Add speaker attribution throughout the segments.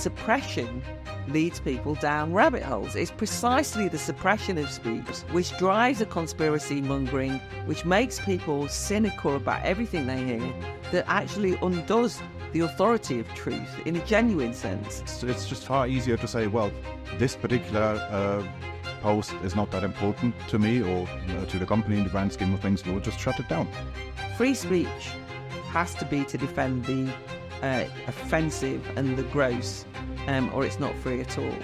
Speaker 1: suppression leads people down rabbit holes. It's precisely the suppression of speech which drives a conspiracy mongering, which makes people cynical about everything they hear, that actually undoes the authority of truth in a genuine sense.
Speaker 2: It's just far easier to say, well, this particular post is not that important to me or to the company in the grand scheme of things. We'll just shut it down.
Speaker 1: Free speech has to be to defend the offensive and the gross, or it's not free at all.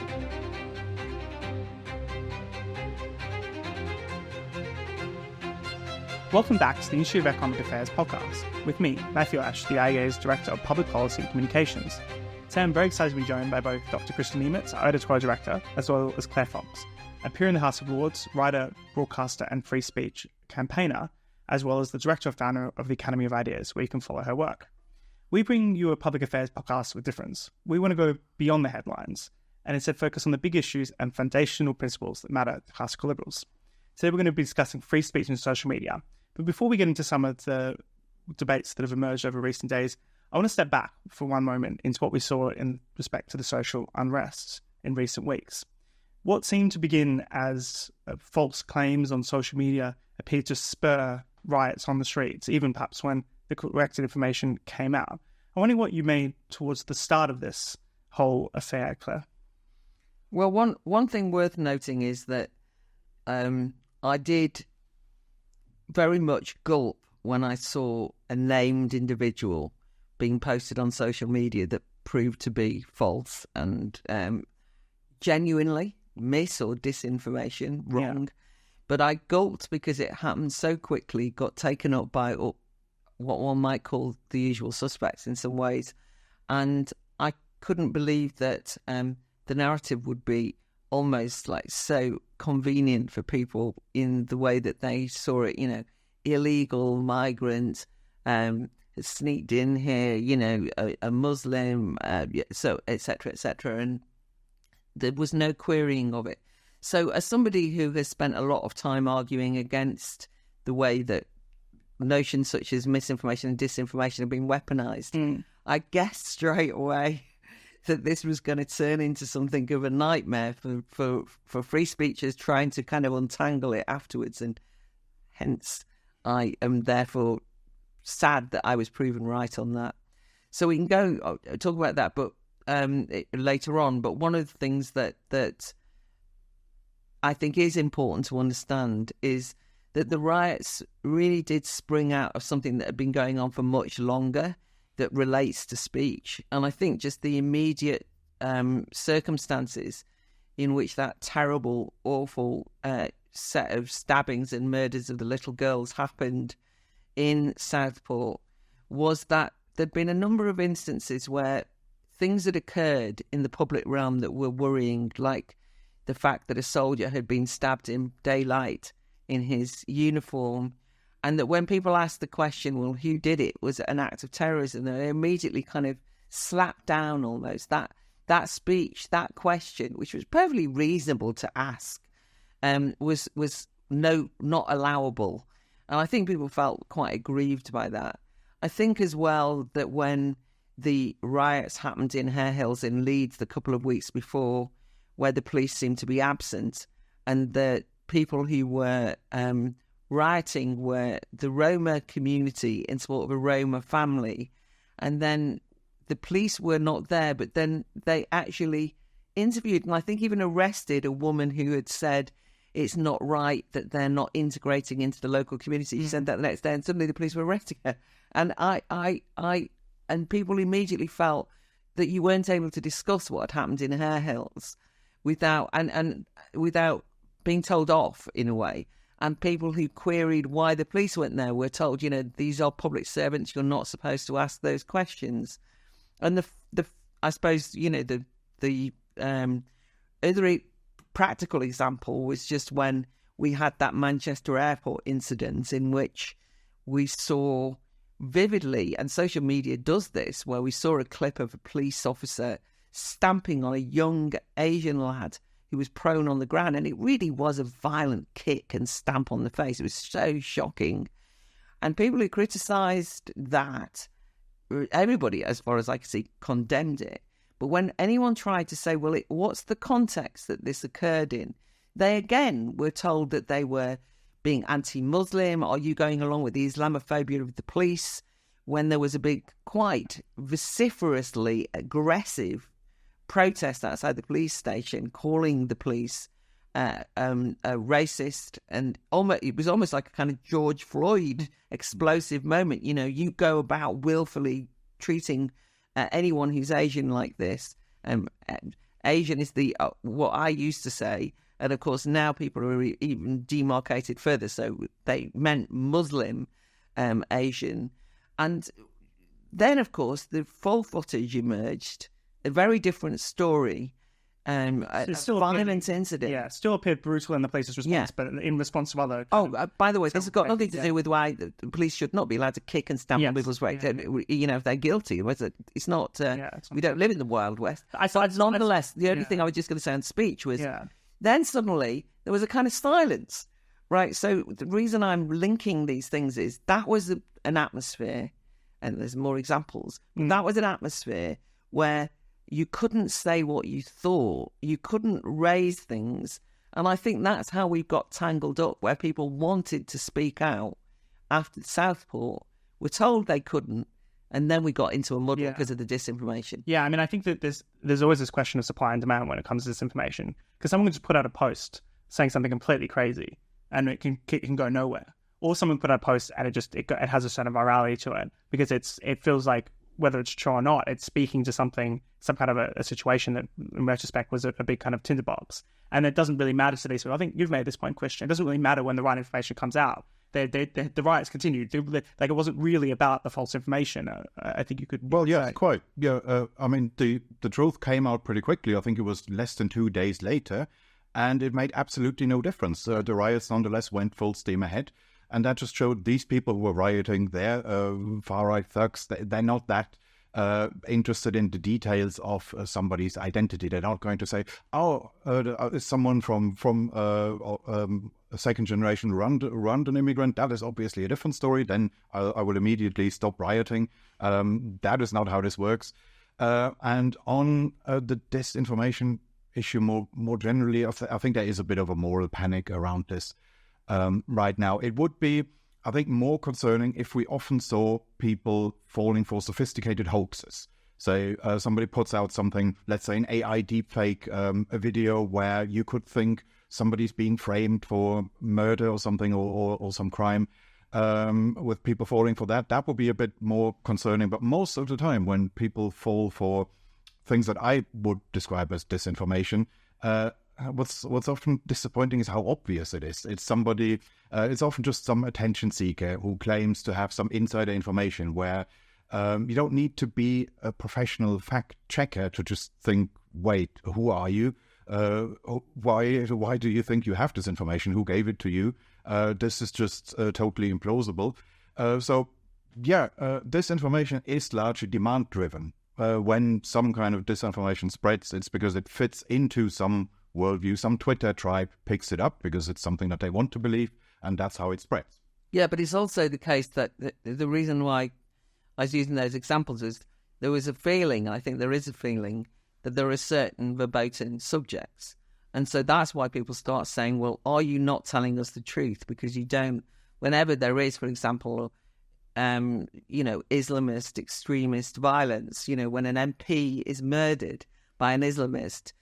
Speaker 3: Welcome back to the Institute of Economic Affairs podcast, with me, Matthew Lesh, the IEA's Director of Public Policy and Communications. Today I'm very excited to be joined by both Dr. Kristian Niemietz, our Editorial Director, as well as Claire Fox, a peer in the House of Lords, writer, broadcaster and free speech campaigner, as well as the Director and Founder of the Academy of Ideas, where you can follow her work. We bring you a public affairs podcast with difference. We want to go beyond the headlines and instead focus on the big issues and foundational principles that matter to classical liberals. Today we're going to be discussing free speech and social media. But before we get into some of the debates that have emerged over recent days, I want to step back for one moment into what we saw in respect to the social unrest in recent weeks. What seemed to begin as false claims on social media appeared to spur riots on the streets, even perhaps when the corrected information came out. I wonder what you made towards the start of this whole affair, Claire.
Speaker 1: Well, one thing worth noting is that I did very much gulp when I saw a named individual being posted on social media that proved to be false and genuinely mis or disinformation, wrong. Yeah. But I gulped because it happened so quickly, got taken up by what one might call the usual suspects in some ways. And I couldn't believe that the narrative would be almost like so convenient for people in the way that they saw it, illegal migrant, sneaked in here, a Muslim, so et cetera, and there was no querying of it. So as somebody who has spent a lot of time arguing against the way that notions such as misinformation and disinformation have been weaponized, I guessed straight away that this was going to turn into something of a nightmare for free speechers trying to kind of untangle it afterwards, and hence I am therefore sad that I was proven right on that. So we can go talk about that, but later on. But one of the things that I think is important to understand is that the riots really did spring out of something that had been going on for much longer that relates to speech. And I think just the immediate circumstances in which that terrible, awful set of stabbings and murders of the little girls happened in Southport was that there'd been a number of instances where things had occurred in the public realm that were worrying, like the fact that a soldier had been stabbed in daylight in his uniform, and that when people asked the question, well, who did it? Was it an act of terrorism? They immediately kind of slapped down almost that speech, that question, which was perfectly reasonable to ask, was not allowable. And I think people felt quite aggrieved by that. I think as well that when the riots happened in Hare Hills in Leeds a couple of weeks before, where the police seemed to be absent, and the people who were rioting were the Roma community in support of a Roma family, and then the police were not there, but then they actually interviewed and I think even arrested a woman who had said it's not right that they're not integrating into the local community. She said that the next day, and suddenly the police were arresting her. And and people immediately felt that you weren't able to discuss what had happened in Hare Hills without being told off in a way. And people who queried why the police went there were told, these are public servants, you're not supposed to ask those questions. And I suppose, the other practical example was just when we had that Manchester airport incident in which we saw vividly, and social media does this, where we saw a clip of a police officer stamping on a young Asian lad who was prone on the ground, and it really was a violent kick and stamp on the face. It was so shocking. And people who criticised that, everybody, as far as I can see, condemned it. But when anyone tried to say, well, what's the context that this occurred in? They again were told that they were being anti-Muslim. Are you going along with the Islamophobia of the police? When there was a big, quite vociferously aggressive protest outside the police station, calling the police racist, and it was almost like a kind of George Floyd explosive moment. You know, you go about willfully treating anyone who's Asian like this. Asian is what I used to say, and of course now people are even demarcated further. So they meant Muslim Asian, and then of course the full footage emerged, a very different story. A violent incident.
Speaker 3: Yeah, still appeared brutal in the police's response, but in response to other...
Speaker 1: by the way, this has got nothing to do with why the police should not be allowed to kick and stamp on people's face. You know, if they're guilty. It's not... we don't live in the Wild West. Nonetheless, the only thing I was just going to say on speech was... Then suddenly, there was a kind of silence, right? So the reason I'm linking these things is that was an atmosphere, and there's more examples, but that was an atmosphere where... you couldn't say what you thought. You couldn't raise things. And I think that's how we got tangled up, where people wanted to speak out after Southport, were told they couldn't, and then we got into a muddle because of the disinformation.
Speaker 3: Yeah, I mean, I think that there's always this question of supply and demand when it comes to disinformation, because someone can just put out a post saying something completely crazy, and it can go nowhere. Or someone put out a post and it has a certain virality to it, because it feels like, whether it's true or not, it's speaking to some kind of a situation that in retrospect was a big kind of tinderbox. And it doesn't really matter to these people. I think you've made this point, Kristian. It doesn't really matter when the right information comes out. The riots continued. Like, it wasn't really about the false information. I think you could...
Speaker 2: Well, yeah, quite. Yeah, I mean, the truth came out pretty quickly. I think it was less than 2 days later, and it made absolutely no difference. The riots nonetheless went full steam ahead. And that just showed these people who were rioting there, far-right thugs, they're not that interested in the details of somebody's identity. They're not going to say, is someone from a second generation Rwandan immigrant? That is obviously a different story. Then I will immediately stop rioting. That is not how this works. And on the disinformation issue more generally, I think there is a bit of a moral panic around this. Right now, it would be, I think, more concerning if we often saw people falling for sophisticated hoaxes. So somebody puts out something, let's say an AI deepfake, a video where you could think somebody's being framed for murder or something, or some crime, with people falling for that. That would be a bit more concerning. But most of the time, when people fall for things that I would describe as disinformation, what's often disappointing is how obvious it is. It's somebody, it's often just some attention seeker who claims to have some insider information where you don't need to be a professional fact checker to just think, wait, who are you? Why do you think you have this information? Who gave it to you? This is just totally implausible. This information is largely demand driven. When some kind of disinformation spreads, it's because it fits into some worldview. Some Twitter tribe picks it up because it's something that they want to believe, and that's how it spreads.
Speaker 1: Yeah, but it's also the case that the reason why I was using those examples is there was a feeling, I think there is a feeling, that there are certain verboten subjects. And so that's why people start saying, well, are you not telling us the truth? Because you don't, whenever there is, for example, Islamist, extremist violence, when an MP is murdered by an Islamist,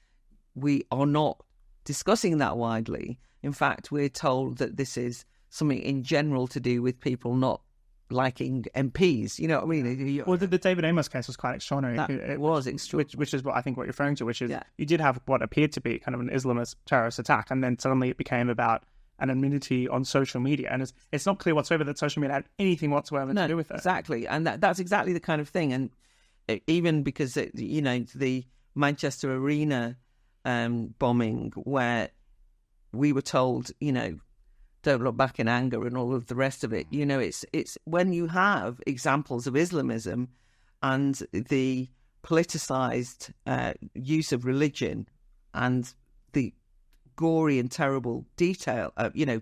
Speaker 1: we are not discussing that widely. In fact, we're told that this is something in general to do with people not liking MPs. You know what I mean?
Speaker 3: Well, the David Amos case was quite extraordinary.
Speaker 1: It was extraordinary.
Speaker 3: Which is what I think what you're referring to, which is you did have what appeared to be kind of an Islamist terrorist attack, and then suddenly it became about anonymity on social media. And it's not clear whatsoever that social media had anything whatsoever to do with it.
Speaker 1: Exactly. And that's exactly the kind of thing. And even because, the Manchester Arena bombing, where we were told, don't look back in anger and all of the rest of it. It's when you have examples of Islamism and the politicized use of religion and the gory and terrible detail,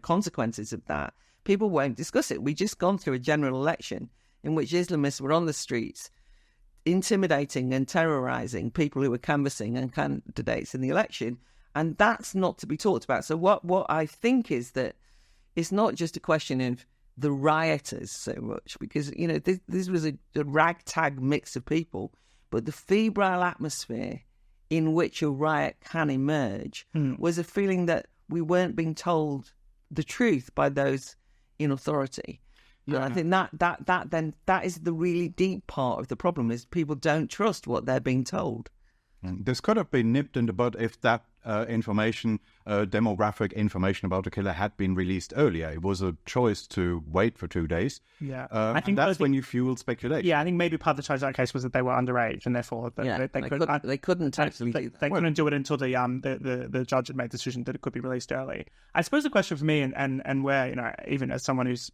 Speaker 1: consequences of that, people won't discuss it. We just gone through a general election in which Islamists were on the streets intimidating and terrorizing people who were canvassing and candidates in the election. And that's not to be talked about. So what I think is that it's not just a question of the rioters so much, because, you know, this was a ragtag mix of people, but the febrile atmosphere in which a riot can emerge was a feeling that we weren't being told the truth by those in authority. Yeah. And I think that is the really deep part of the problem, is people don't trust what they're being told.
Speaker 2: This could have been nipped in the bud if that information, demographic information about the killer had been released earlier. It was a choice to wait for 2 days.
Speaker 3: Yeah,
Speaker 2: I think that's when you fuel speculation.
Speaker 3: Yeah, I think maybe part of the charge in that case was that they were underage, and therefore
Speaker 1: they couldn't actually do that.
Speaker 3: They couldn't do it until the judge had made the decision that it could be released early. I suppose the question for me, and where, you know, even as someone who's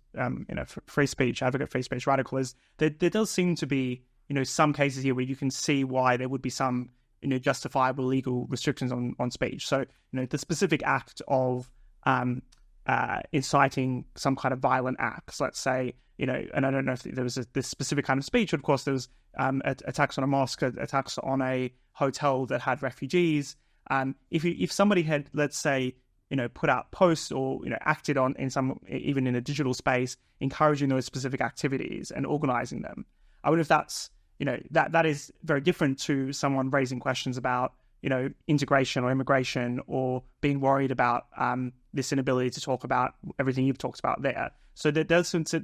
Speaker 3: free speech advocate, free speech radical, is there does seem to be, you know, some cases here where you can see why there would be some, you know, justifiable legal restrictions on speech. So, you know, the specific act of inciting some kind of violent acts, let's say, you know, and I don't know if there was this specific kind of speech, but of course there was attacks on a mosque, attacks on a hotel that had refugees. If somebody had, let's say, you know, put out posts or, you know, acted on in some, even in a digital space, encouraging those specific activities and organizing them, I wonder if that's, you know, that is very different to someone raising questions about, you know, integration or immigration, or being worried about this inability to talk about everything you've talked about there. So there does seem to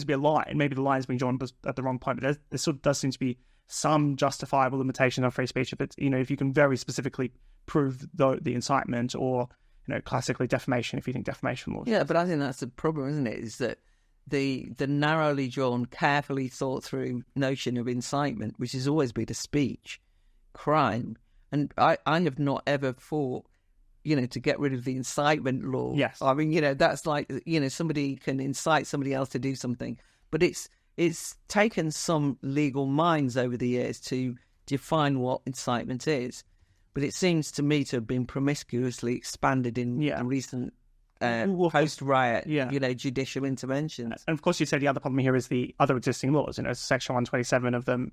Speaker 3: be a line. Maybe the line is being drawn at the wrong point, but there sort of does seem to be some justifiable limitation on free speech if it's, you know, if you can very specifically prove the incitement, or, you know, classically defamation if you think defamation laws.
Speaker 1: Yeah, but I think that's the problem, isn't it? Is that the narrowly drawn, carefully thought through notion of incitement, which has always been a speech crime. And I have not ever fought, you know, to get rid of the incitement law.
Speaker 3: Yes.
Speaker 1: I mean, you know, that's like, you know, somebody can incite somebody else to do something. But it's taken some legal minds over the years to define what incitement is. But it seems to me to have been promiscuously expanded in recent post-riot, you know, judicial interventions.
Speaker 3: And of course, you said the other problem here is the other existing laws. You know, Section 127 of the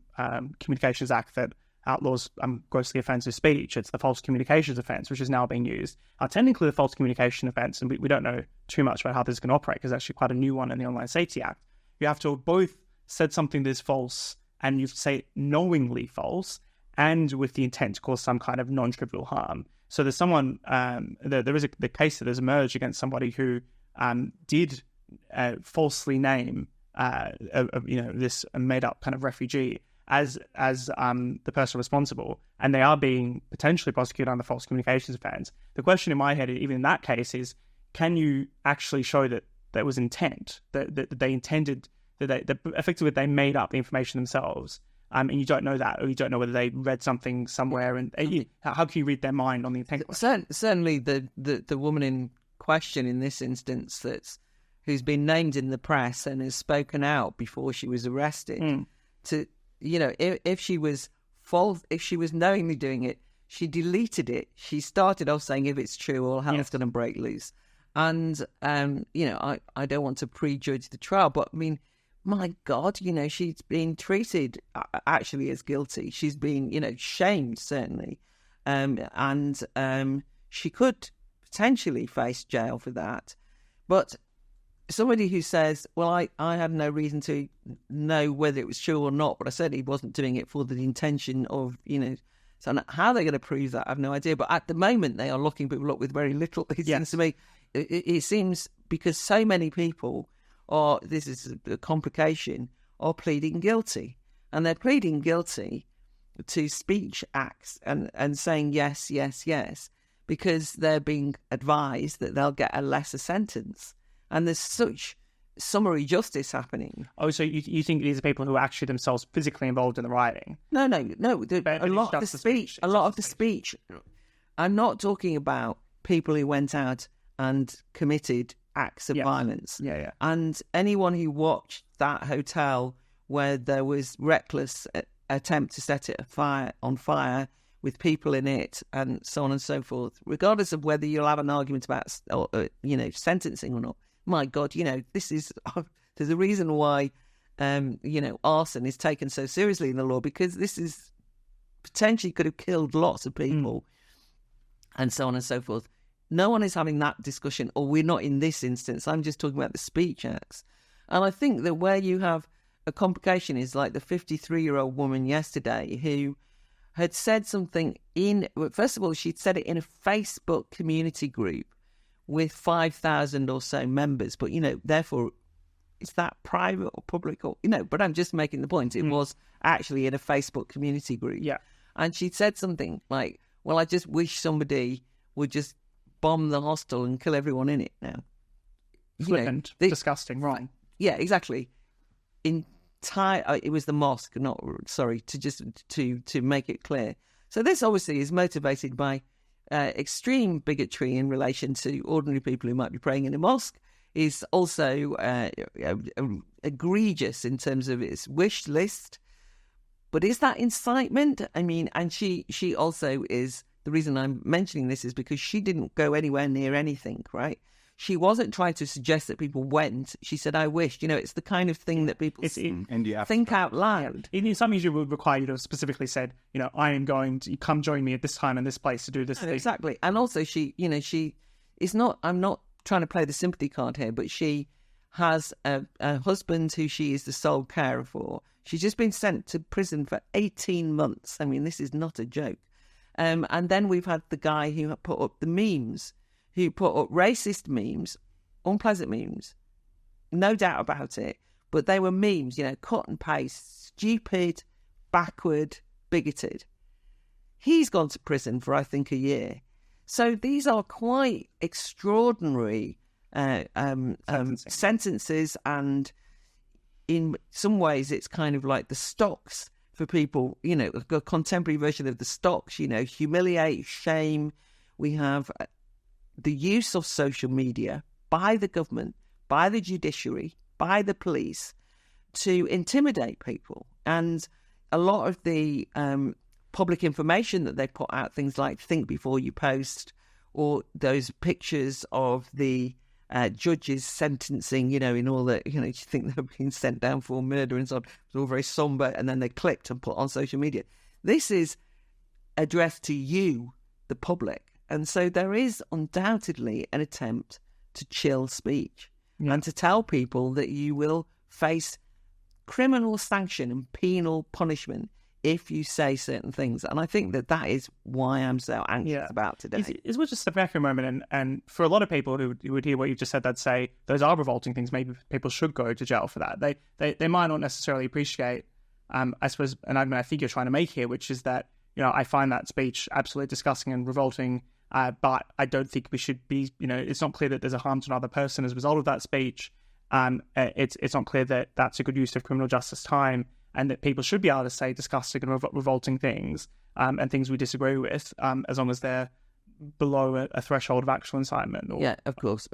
Speaker 3: Communications Act that outlaws grossly offensive speech. It's the false communications offence, which is now being used. Technically, the false communication offence, and we don't know too much about how this is going to operate, because it's actually quite a new one in the Online Safety Act. You have to have both said something that is false, and you say knowingly false, and with the intent to cause some kind of non-trivial harm. So there's someone, there is the case that has emerged against somebody who did falsely name, this made-up kind of refugee as the person responsible, and they are being potentially prosecuted on the false communications offence. The question in my head, even in that case, is can you actually show that there was intent, that they intended, that effectively they made up the information themselves, and you don't know that, or you don't know whether they read something somewhere, and how can you read their mind on the intent?
Speaker 1: Certainly, the woman in question in this instance, who's been named in the press and has spoken out before she was arrested, to, you know, if she was false, if she was knowingly doing it, she deleted it. She started off saying, if it's true, all hell's going to break loose. And, you know, I don't want to prejudge the trial, but I mean, my God, you know, she's been treated actually as guilty. She's been, you know, shamed, certainly. And she could potentially face jail for that. But somebody who says, well, I had no reason to know whether it was true or not, but I certainly wasn't doing it for the intention of, you know, so how they're going to prove that, I have no idea. But at the moment, they are locking people up with very little. It seems to me, it seems because so many people this is a complication, are pleading guilty. And they're pleading guilty to speech acts and saying yes, yes, yes, because they're being advised that they'll get a lesser sentence. And there's such summary justice happening.
Speaker 3: Oh, so you think these are people who are actually themselves physically involved in the rioting?
Speaker 1: No. A lot of the speech. I'm not talking about people who went out and committed acts of violence.
Speaker 3: Yeah.
Speaker 1: And anyone who watched that hotel where there was reckless attempt to set it on fire with people in it and so on and so forth, regardless of whether you'll have an argument about, sentencing or not. My God, you know, there's a reason why arson is taken so seriously in the law, because this is potentially could have killed lots of people and so on and so forth. No one is having that discussion, or we're not in this instance. I'm just talking about the Speech Acts. And I think that where you have a complication is like the 53-year-old woman yesterday who had said something first of all, she'd said it in a Facebook community group with 5,000 or so members. But, therefore, is that private or public? Or, but I'm just making the point. It was actually in a Facebook community group.
Speaker 3: Yeah.
Speaker 1: And she'd said something like, well, I just wish somebody would just bomb the hostel and kill everyone in it now.
Speaker 3: Flippant, disgusting, wrong.
Speaker 1: Yeah, exactly. It was the mosque, to make it clear. So this obviously is motivated by extreme bigotry in relation to ordinary people who might be praying in a mosque. Is also egregious in terms of its wish list. But is that incitement? I mean, and she also is, the reason I'm mentioning this is because she didn't go anywhere near anything, right? She wasn't trying to suggest that people went. She said, I wished. It's the kind of thing that people think out loud.
Speaker 3: In some measure, it would require you to have specifically said, I am going to come join me at this time and this place to do this thing.
Speaker 1: Exactly. And also she is not, I'm not trying to play the sympathy card here, but she has a husband who she is the sole carer for. She's just been sent to prison for 18 months. I mean, this is not a joke. And then we've had the guy who put up the memes, who put up racist memes, unpleasant memes, no doubt about it. But they were memes, cut and paste, stupid, backward, bigoted. He's gone to prison for, I think, a year. So these are quite extraordinary sentences, and in some ways it's kind of like the stocks for people, a contemporary version of the stocks, humiliate, shame. We have the use of social media by the government, by the judiciary, by the police to intimidate people. And a lot of the public information that they put out, things like think before you post, or those pictures of the judges sentencing, in all that, you think they're being sent down for murder and so on. It's all very somber, and then they clicked and put on social media. This is addressed to you, the public. And so there is undoubtedly an attempt to chill speech and to tell people that you will face criminal sanction and penal punishment if you say certain things. And I think that is why I'm so anxious about today.
Speaker 3: We'll just step back for a moment, and for a lot of people who would hear what you've just said, they'd say those are revolting things. Maybe people should go to jail for that. They might not necessarily appreciate, I suppose, an argument I think you're trying to make here, which is that, I find that speech absolutely disgusting and revolting, but I don't think we should be, it's not clear that there's a harm to another person as a result of that speech. It's not clear that that's a good use of criminal justice time, and that people should be able to say disgusting and revolting things and things we disagree with, as long as they're below a threshold of actual incitement.
Speaker 1: Yeah, of course.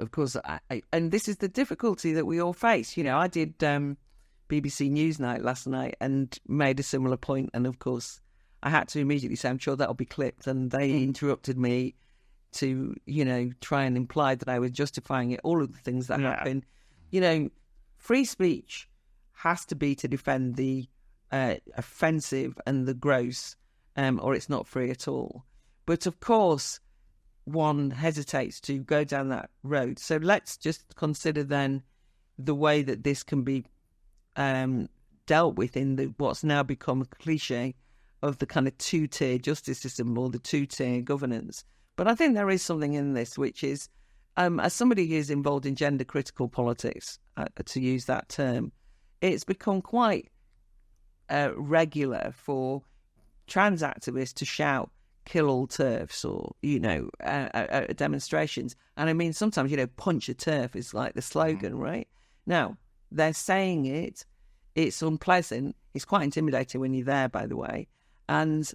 Speaker 1: And this is the difficulty that we all face. I did BBC Newsnight last night and made a similar point, and of course I had to immediately say, I'm sure that'll be clipped, and they interrupted me to, try and imply that I was justifying it, all of the things that happen. Free speech has to be to defend the offensive and the gross, or it's not free at all. But of course, one hesitates to go down that road. So let's just consider then the way that this can be dealt with in what's now become a cliche of the kind of two-tier justice system, or the two-tier governance. But I think there is something in this, which is, as somebody who is involved in gender-critical politics, to use that term, it's become quite regular for trans activists to shout, kill all TERFs, or, demonstrations. And I mean, sometimes, punch a TERF is like the slogan, right? Now, they're saying it, it's unpleasant, it's quite intimidating when you're there, by the way. And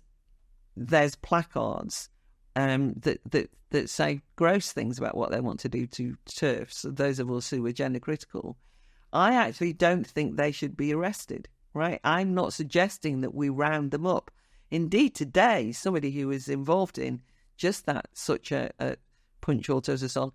Speaker 1: there's placards that say gross things about what they want to do to TERFs, those of us who are gender critical. I actually don't think they should be arrested, right? I'm not suggesting that we round them up. Indeed, today, somebody who was involved in just that, such a punch, autos assault,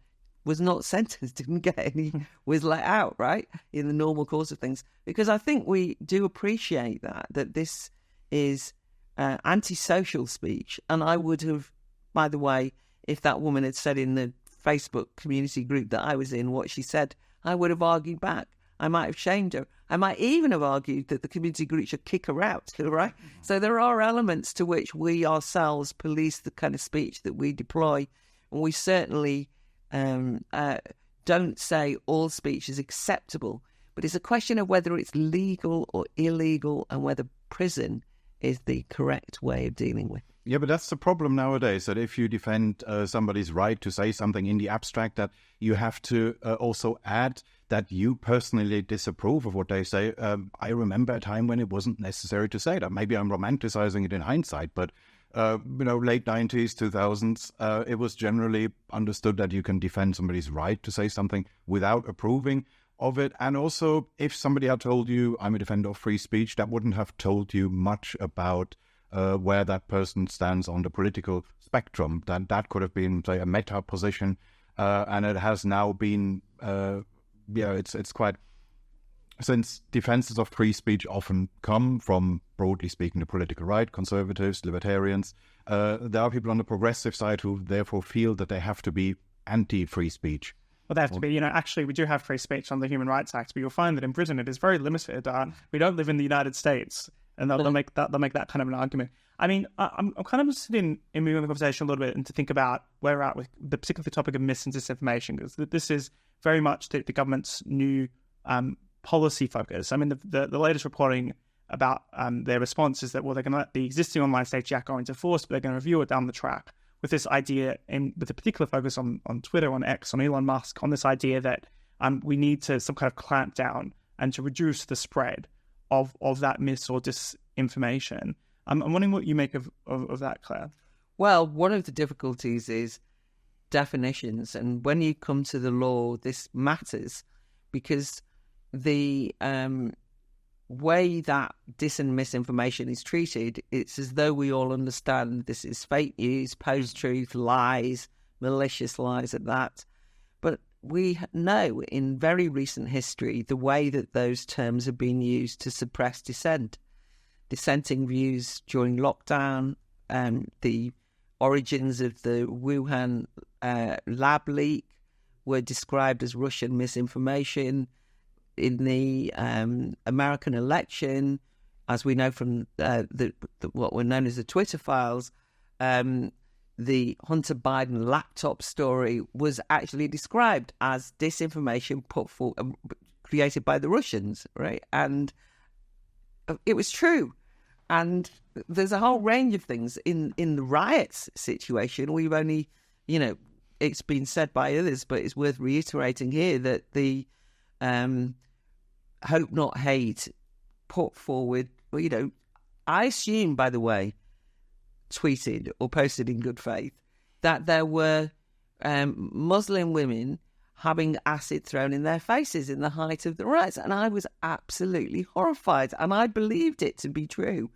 Speaker 1: was not sentenced, didn't get any, was let out, right, in the normal course of things. Because I think we do appreciate that this is antisocial speech. And I would have, by the way, if that woman had said in the Facebook community group that I was in what she said, I would have argued back. I might have shamed her. I might even have argued that the community group should kick her out, right? So there are elements to which we ourselves police the kind of speech that we deploy. And we certainly don't say all speech is acceptable. But it's a question of whether it's legal or illegal and whether prison is the correct way of dealing with it.
Speaker 2: Yeah, but that's the problem nowadays, that if you defend somebody's right to say something in the abstract, that you have to also add that you personally disapprove of what they say. I remember a time when it wasn't necessary to say that. Maybe I'm romanticizing it in hindsight, but late 90s, 2000s, it was generally understood that you can defend somebody's right to say something without approving of it. And also, if somebody had told you, I'm a defender of free speech, that wouldn't have told you much about where that person stands on the political spectrum. That could have been, say, a meta position, and it has now been, it's quite, since defenses of free speech often come from, broadly speaking, the political right, conservatives, libertarians, there are people on the progressive side who therefore feel that they have to be anti-free speech.
Speaker 3: Well, they have to be, actually, we do have free speech on the Human Rights Act, but you'll find that in Britain it is very limited. We don't live in the United States, and they'll make that kind of an argument. I mean, I'm kind of interested in moving the conversation a little bit and to think about where we're at with the particular topic of mis and disinformation, because this is very much the government's new policy focus. I mean, the latest reporting about their response is that, well, they're going to let the existing Online Safety Act go into force, but they're going to review it down the track, with this idea, and with a particular focus on Twitter, on X, on Elon Musk, on this idea that we need to some kind of clamp down and to reduce the spread of that mis or disinformation. I'm wondering what you make of that, Claire.
Speaker 1: Well, one of the difficulties is definitions. And when you come to the law, this matters because the way that dis and misinformation is treated, it's as though we all understand this is fake news, post-truth, lies, malicious lies at that. But we know in very recent history the way that those terms have been used to suppress dissent. Dissenting views during lockdown, the origins of the Wuhan lab leak were described as Russian misinformation. In the American election, as we know from what were known as the Twitter files, the Hunter Biden laptop story was actually described as disinformation created by the Russians, right? And it was true. And there's a whole range of things in the riots situation. We've only, it's been said by others, but it's worth reiterating here that the Hope Not Hate put forward, I assume, by the way, tweeted or posted in good faith that there were Muslim women having acid thrown in their faces in the height of the riots. And I was absolutely horrified, and I believed it to be true.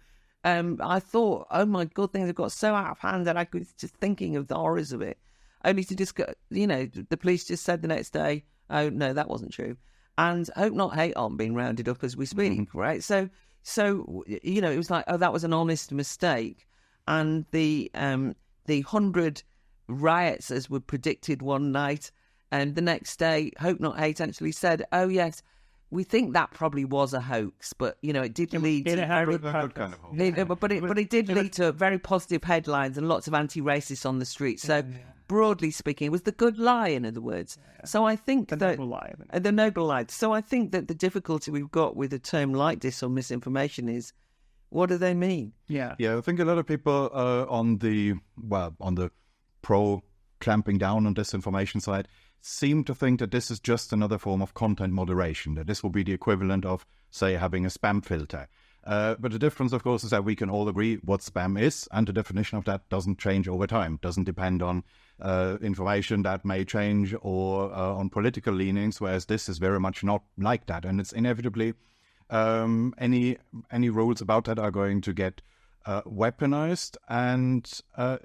Speaker 1: I thought, oh my God, things have got so out of hand that I was just thinking of the horrors of it. Only to just, the police just said the next day, oh no, that wasn't true. And Hope Not Hate aren't being rounded up as we speak, right? So it was like, oh, that was an honest mistake. And the 100 riots, as were predicted one night, and the next day, Hope Not Hate actually said, oh yes, we think that probably was a hoax, but it did lead to but it did lead to very positive headlines and lots of anti-racists on the street. So broadly speaking, it was the good lie, in other words. Yeah. So I think the noble lie. So I think that the difficulty we've got with a term like dis or misinformation is, what do they mean?
Speaker 2: Yeah, I think a lot of people on the pro clamping down on disinformation side seem to think that this is just another form of content moderation, that this will be the equivalent of, say, having a spam filter. But the difference, of course, is that we can all agree what spam is, and the definition of that doesn't change over time, doesn't depend on information that may change or on political leanings, whereas this is very much not like that. And it's inevitably, any rules about that are going to get weaponized, and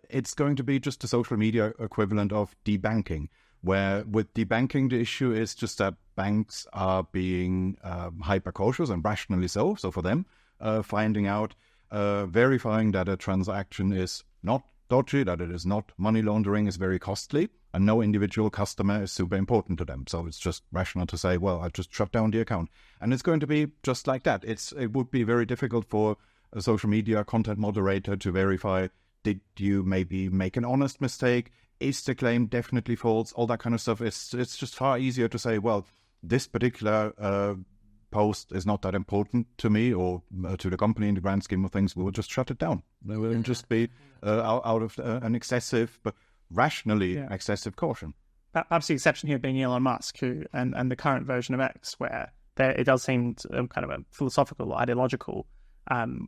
Speaker 2: it's going to be just the social media equivalent of debanking, where with debanking, the issue is just that banks are being hyper cautious, and rationally so. So for them, finding out, verifying that a transaction is not dodgy, that it is not money laundering, is very costly, and no individual customer is super important to them. So it's just rational to say, well, I just shut down the account. And it's going to be just like that. It would be very difficult for a social media content moderator to verify, did you maybe make an honest mistake? Is the claim definitely false? All that kind of stuff. It's just far easier to say, well, this particular post is not that important to me or to the company in the grand scheme of things. We will just shut it down. It will just be out of an excessive, but rationally excessive caution.
Speaker 3: Perhaps the exception here being Elon Musk, who and the current version of X, where it does seem kind of a philosophical, ideological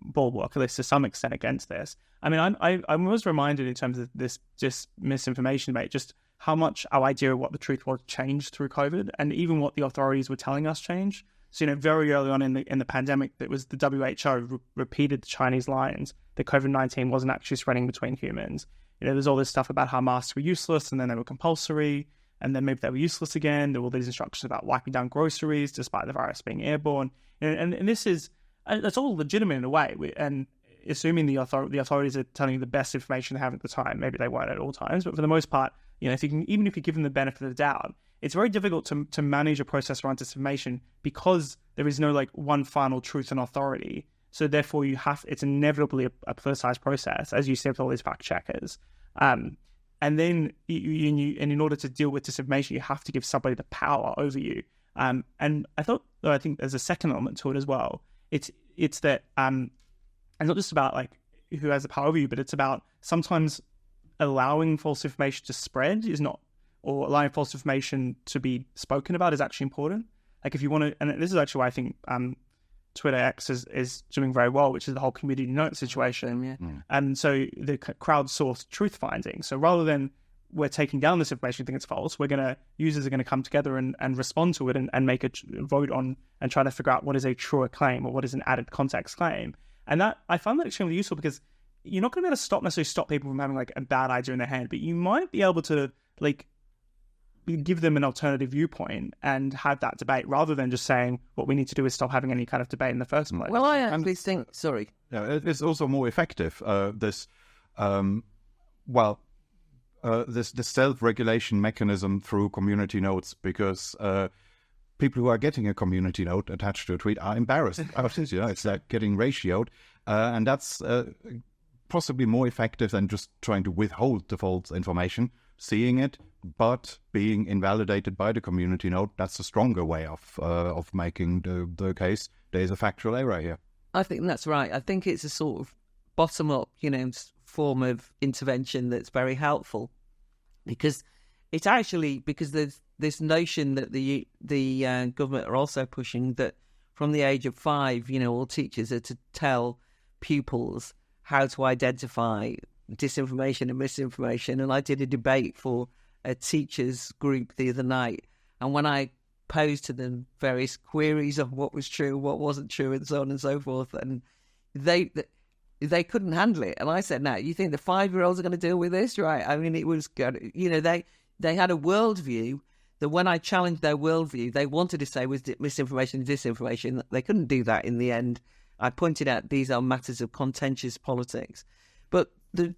Speaker 3: bulwark, at least to some extent, against this. I mean, I was reminded in terms of this just misinformation debate, just how much our idea of what the truth was changed through COVID, and even what the authorities were telling us changed. So, very early on in the pandemic, it was the WHO repeated the Chinese lines that COVID-19 wasn't actually spreading between humans. There's all this stuff about how masks were useless, and then they were compulsory, and then maybe they were useless again. There were all these instructions about wiping down groceries despite the virus being airborne. And this is, that's all legitimate in a way. And assuming the authorities are telling you the best information they have at the time, maybe they weren't at all times, but for the most part, even if you give them the benefit of the doubt, it's very difficult to manage a process around disinformation because there is no one final truth and authority. So therefore, it's inevitably a politicized process, as you said, with all these fact checkers. And then in order to deal with disinformation, you have to give somebody the power over you. And I think there's a second element to it as well. It's that it's not just about who has the power over you, but it's about sometimes allowing false information to spread or allowing false information to be spoken about is actually important. If you want to, and this is actually why I think Twitter X is doing very well, which is the whole community note situation.
Speaker 1: Yeah.
Speaker 3: And so the crowdsourced truth finding. So rather than we're taking down this information, think it's false, users are going to come together and respond to it and make a vote on and try to figure out what is a truer claim or what is an added context claim. And that I find that extremely useful because you're not going to be able to necessarily stop people from having a bad idea in their head, but you might be able to give them an alternative viewpoint and have that debate rather than just saying what we need to do is stop having any kind of debate in the first place.
Speaker 1: Well, I actually think, sorry.
Speaker 2: Yeah, it's also more effective, this self-regulation mechanism through community notes, because people who are getting a community note attached to a tweet are embarrassed about it. It's like getting ratioed, and that's possibly more effective than just trying to withhold the false information, seeing it, but being invalidated by the community note. That's a stronger way of making the case. There's a factual error here.
Speaker 1: I think that's right. I think it's a sort of bottom-up, form of intervention that's very helpful, because it's actually because there's this notion that the government are also pushing that from the age of 5, all teachers are to tell pupils how to identify disinformation and misinformation. And I did a debate for a teachers group the other night, and when I posed to them various queries of what was true, what wasn't true, and so on and so forth, and they couldn't handle it. And I said, "Now, you think the 5-year-olds are going to deal with this, right?" I mean, it was good. They had a worldview that when I challenged their worldview, they wanted to say was misinformation and disinformation. They couldn't do that in the end. I pointed out these are matters of contentious politics. But the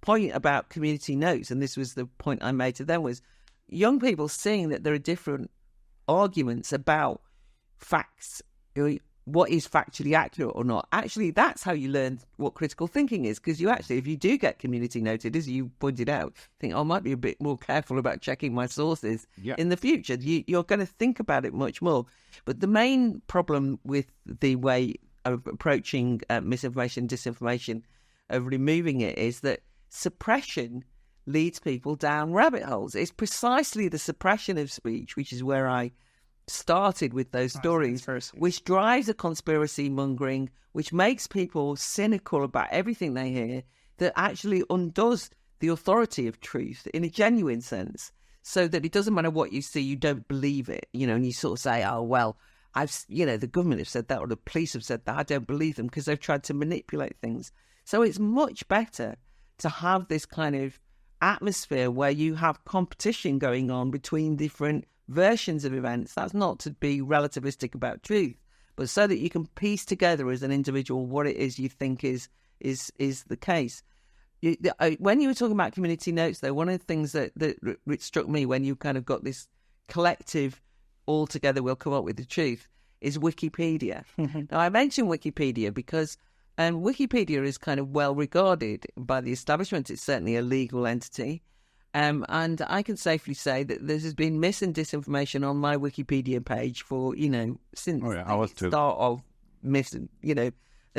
Speaker 1: point about community notes, and this was the point I made to them, was young people seeing that there are different arguments about facts, what is factually accurate or not. Actually, that's how you learn what critical thinking is, because if you do get community noted, as you pointed out, think, I might be a bit more careful about checking my sources in the future. You're going to think about it much more. But the main problem with the way of approaching misinformation, disinformation, of removing it, is that suppression leads people down rabbit holes. It's precisely the suppression of speech, which is where I started with those stories, which drives a conspiracy mongering, which makes people cynical about everything they hear, that actually undoes the authority of truth in a genuine sense, so that it doesn't matter what you see, you don't believe it, and you sort of say, oh, well, the government have said that, or the police have said that, I don't believe them because they've tried to manipulate things. So it's much better to have this kind of atmosphere where you have competition going on between different versions of events. That's not to be relativistic about truth, but so that you can piece together as an individual what it is you think is the case. When you were talking about community notes, though, one of the things that struck me when you kind of got this collective, all together we'll come up with the truth, is Wikipedia. Now, I mention Wikipedia because Wikipedia is kind of well regarded by the establishment. It's certainly a legal entity. And I can safely say that there has been mis and disinformation on my Wikipedia page for, since the start of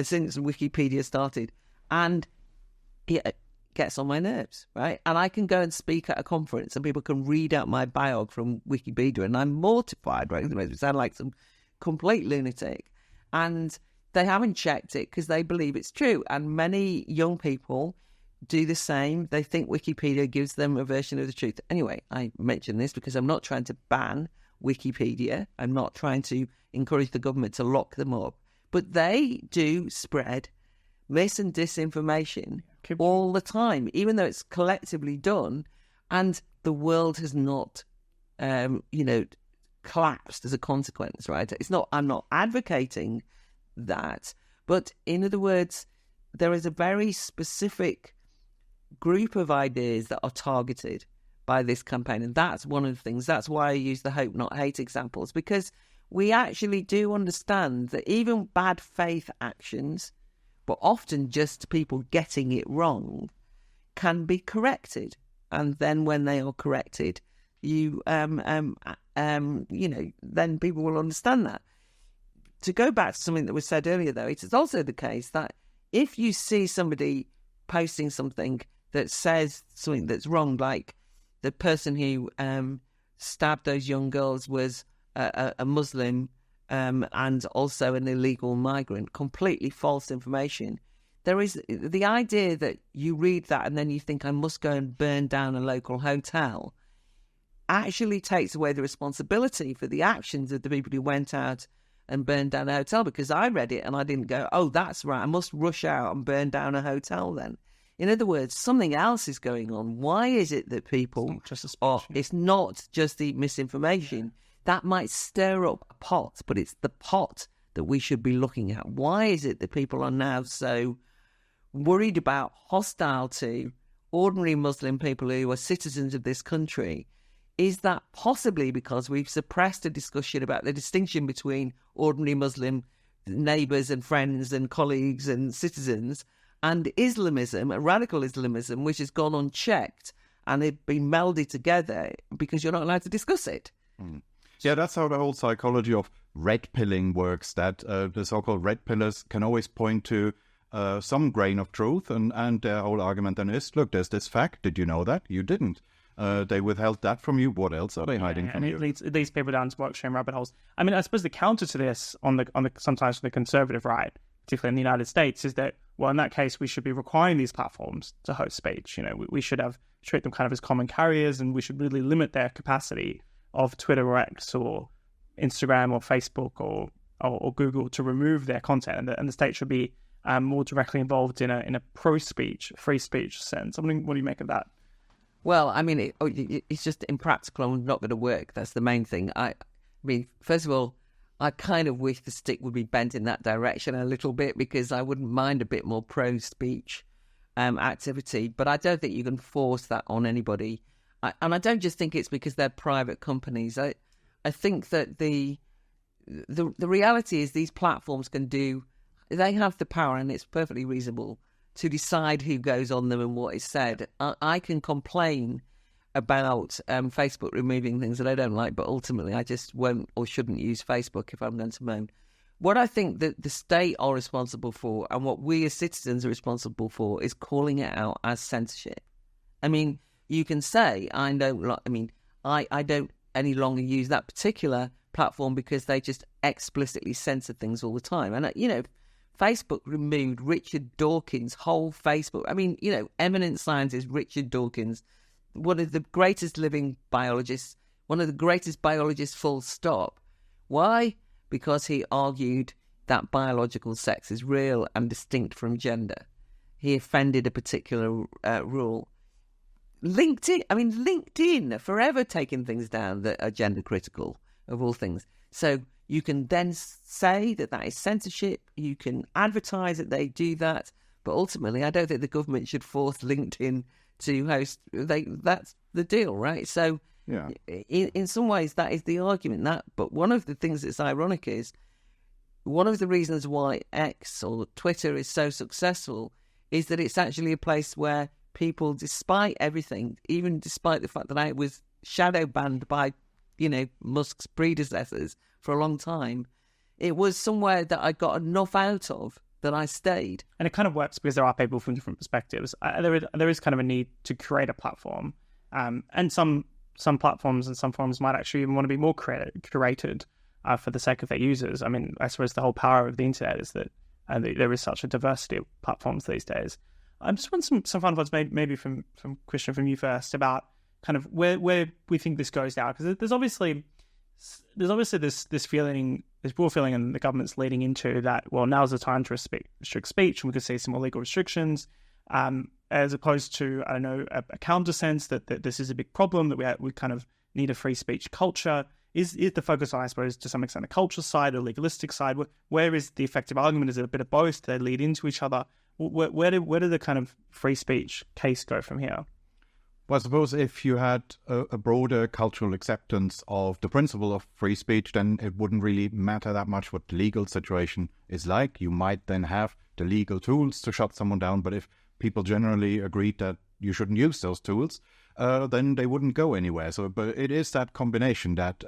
Speaker 1: since Wikipedia started. And it gets on my nerves, right? And I can go and speak at a conference and people can read out my biog from Wikipedia and I'm mortified, right? It makes me sound like some complete lunatic. And they haven't checked it because they believe it's true. And many young people do the same. They think Wikipedia gives them a version of the truth. Anyway, I mention this because I'm not trying to ban Wikipedia. I'm not trying to encourage the government to lock them up. But they do spread mis and disinformation all the time, even though it's collectively done. And the world has not, collapsed as a consequence, right? I'm not advocating that. But in other words, there is a very specific group of ideas that are targeted by this campaign. And that's one of the things. That's why I use the hope, not hate examples, because we actually do understand that even bad faith actions, but often just people getting it wrong, can be corrected. And then when they are corrected, then people will understand that. To go back to something that was said earlier, though, it is also the case that if you see somebody posting something that says something that's wrong, like the person who stabbed those young girls was a Muslim and also an illegal migrant, completely false information. There is the idea that you read that and then you think, I must go and burn down a local hotel, actually takes away the responsibility for the actions of the people who went out and burned down a hotel, because I read it and I didn't go, oh, that's right, I must rush out and burn down a hotel then. In other words, something else is going on. Why is it that people... It's not just the misinformation. That might stir up a pot, but it's the pot that we should be looking at. Why is it that people are now so worried about, hostile to ordinary Muslim people who are citizens of this country? Is that possibly because we've suppressed a discussion about the distinction between ordinary Muslim neighbours and friends and colleagues and citizens and Islamism, radical Islamism, which has gone unchecked and it been melded together because you're not allowed to discuss it?
Speaker 2: Yeah, that's how the whole psychology of red pilling works, that the so-called red pillers can always point to some grain of truth, and their whole argument then is, look, there's this fact. Did you know that? You didn't. They withheld that from you. What else are they hiding from you?
Speaker 3: And it leads people down to more extreme rabbit holes. I mean, I suppose the counter to this on the sometimes from the conservative right, particularly in the United States, is that, well, in that case, we should be requiring these platforms to host speech. We should treat them kind of as common carriers, and we should really limit their capacity of Twitter or X or Instagram or Facebook or Google to remove their content, and the state should be more directly involved in a pro-speech, free speech sense. What do you make of that?
Speaker 1: Well, I mean, it's just impractical and not going to work. That's the main thing. I mean, first of all, I kind of wish the stick would be bent in that direction a little bit, because I wouldn't mind a bit more pro-speech activity. But I don't think you can force that on anybody. And I don't just think it's because they're private companies. I think that the reality is these platforms they have the power, and it's perfectly reasonable to decide who goes on them and what is said. I can complain about Facebook removing things that I don't like, but ultimately I just won't or shouldn't use Facebook if I'm going to moan. What I think that the state are responsible for, and what we as citizens are responsible for, is calling it out as censorship. I mean, you can say, I don't any longer use that particular platform because they just explicitly censor things all the time. And, Facebook removed Richard Dawkins' whole Facebook. I mean, eminent scientist Richard Dawkins, one of the greatest living biologists, one of the greatest biologists, full stop. Why? Because he argued that biological sex is real and distinct from gender. He offended a particular rule. LinkedIn are forever taking things down that are gender critical, of all things. So you can then say that is censorship. You can advertise that they do that. But ultimately, I don't think the government should force LinkedIn to host. That's the deal, right? So
Speaker 2: Yeah.
Speaker 1: in some ways, that is the argument. But one of the things that's ironic is one of the reasons why X or Twitter is so successful is that it's actually a place where people, despite everything, even despite the fact that I was shadow banned by, Musk's predecessors for a long time, it was somewhere that I got enough out of that I stayed.
Speaker 3: And it kind of works because there are people from different perspectives. There is kind of a need to create a platform, and some platforms and some forums might actually even want to be more curated for the sake of their users. I mean, I suppose the whole power of the internet is that there is such a diversity of platforms these days. I just want some final thoughts, maybe from Kristian, from you first, about kind of where we think this goes now, because there's obviously this feeling, this broad feeling, and the government's leading into that. Well, now's the time to restrict speech, and we could see some more legal restrictions, as opposed to, I don't know, a counter sense that this is a big problem, that we kind of need a free speech culture. Is the focus on, I suppose, to some extent, the culture side or legalistic side? Where is the effective argument? Is it a bit of both? Do they lead into each other? Where do the kind of free speech case go from here?
Speaker 2: Well, I suppose if you had a broader cultural acceptance of the principle of free speech, then it wouldn't really matter that much what the legal situation is like. You might then have the legal tools to shut someone down, but if people generally agreed that you shouldn't use those tools, then they wouldn't go anywhere. But it is that combination that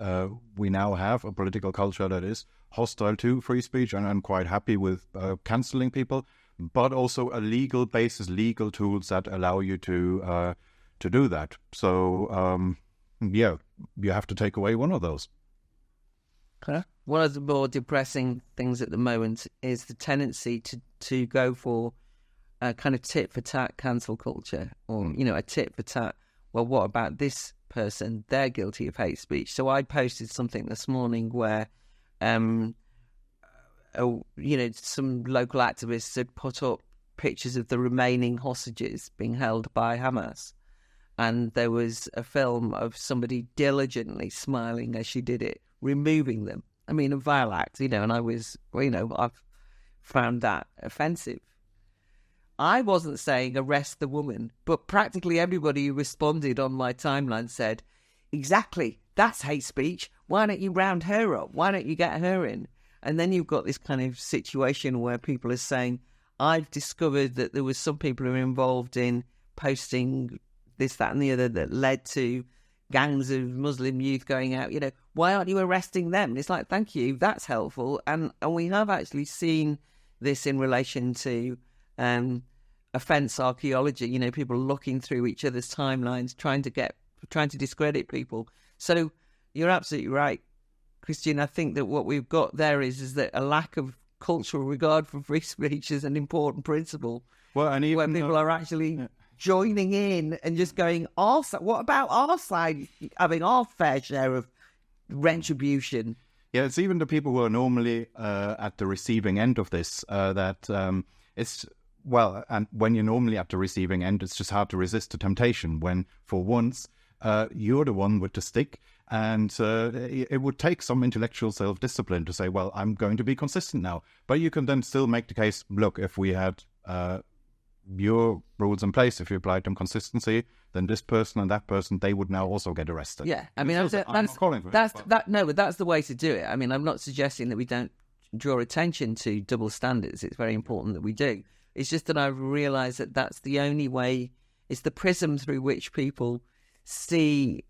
Speaker 2: we now have a political culture that is hostile to free speech, and I'm quite happy with cancelling people, but also a legal basis, legal tools that allow you to do that. So, you have to take away one of those.
Speaker 1: Okay. One of the more depressing things at the moment is the tendency to go for a kind of tit-for-tat cancel culture, or, a tit-for-tat, well, what about this person? They're guilty of hate speech. So I posted something this morning where, some local activists had put up pictures of the remaining hostages being held by Hamas. And there was a film of somebody diligently smiling as she did it, removing them. I mean, a vile act, and I was, I've found that offensive. I wasn't saying arrest the woman, but practically everybody who responded on my timeline said, exactly, that's hate speech. Why don't you round her up? Why don't you get her in? And then you've got this kind of situation where people are saying, I've discovered that there was some people who were involved in posting this, that and the other that led to gangs of Muslim youth going out. Why aren't you arresting them? And it's like, thank you, that's helpful. And we have actually seen this in relation to offence archaeology, people looking through each other's timelines, trying to discredit people. So you're absolutely right, Kristian. I think that what we've got there is that a lack of cultural regard for free speech is an important principle.
Speaker 2: Well, and even
Speaker 1: where people are actually joining in and just going, what about our side having our fair share of retribution?
Speaker 2: Yeah, it's even the people who are normally at the receiving end of this it's... Well, and when you're normally at the receiving end, it's just hard to resist the temptation when, for once, you're the one with the stick. And it would take some intellectual self-discipline to say, well, I'm going to be consistent now. But you can then still make the case, look, if we had your rules in place, if you applied them consistency, then this person and that person, they would now also get arrested.
Speaker 1: Yeah, I mean,
Speaker 2: I'm not calling for
Speaker 1: but that's the way to do it. I mean, I'm not suggesting that we don't draw attention to double standards. It's very important that we do. It's just that I've realised that that's the only way, it's the prism through which people see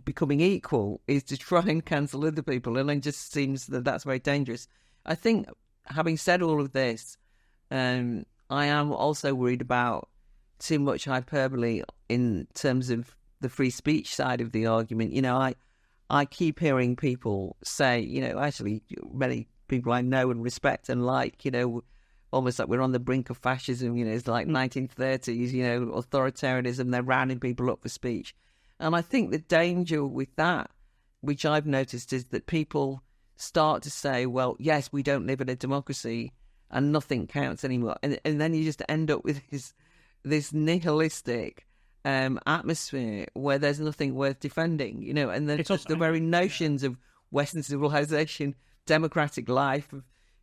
Speaker 1: becoming equal, is to try and cancel other people. And it just seems that that's very dangerous. I think, having said all of this, I am also worried about too much hyperbole in terms of the free speech side of the argument. I keep hearing people say, actually, many people I know and respect and like, almost like we're on the brink of fascism, it's like 1930s, authoritarianism, they're rounding people up for speech. And I think the danger with that, which I've noticed, is that people start to say, well, yes, we don't live in a democracy and nothing counts anymore. And then you just end up with this nihilistic atmosphere where there's nothing worth defending, you know, and then
Speaker 3: It's also,
Speaker 1: the very notions of Western civilization, democratic life,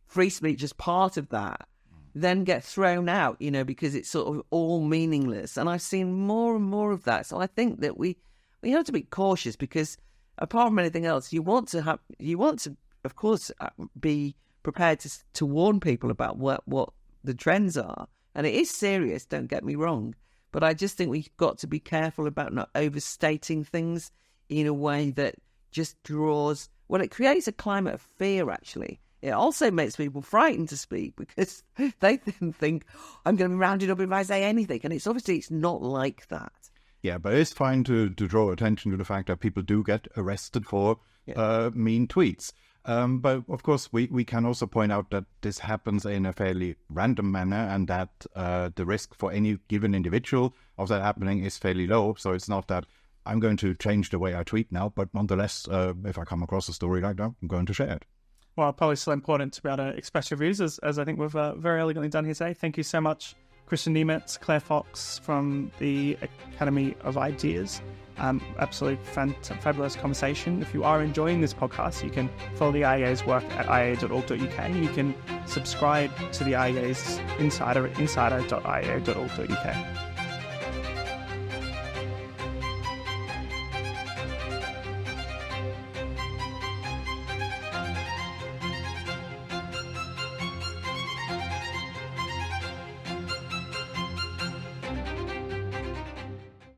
Speaker 1: free speech as part of that, then get thrown out, you know, because it's sort of all meaningless. And I've seen more and more of that. So I think that we have to be cautious, because apart from anything else, you want to, of course, be prepared to warn people about what the trends are. And it is serious, don't get me wrong. But I just think we've got to be careful about not overstating things in a way that just draws... Well, it creates a climate of fear, actually. It also makes people frightened to speak, because they think, I'm going to be rounded up if I say anything. And it's not like that.
Speaker 2: Yeah, but it's fine to draw attention to the fact that people do get arrested for mean tweets. But of course, we can also point out that this happens in a fairly random manner, and that the risk for any given individual of that happening is fairly low. So it's not that I'm going to change the way I tweet now, but nonetheless, if I come across a story like that, I'm going to share it.
Speaker 3: Well, probably still important to be able to express your views, as I think we've very elegantly done here today. Thank you so much, Kristian Niemietz, Claire Fox from the Academy of Ideas. Absolutely fabulous conversation. If you are enjoying this podcast, you can follow the IEA's work at iea.org.uk. You can subscribe to the IEA's Insider at insider.iea.org.uk.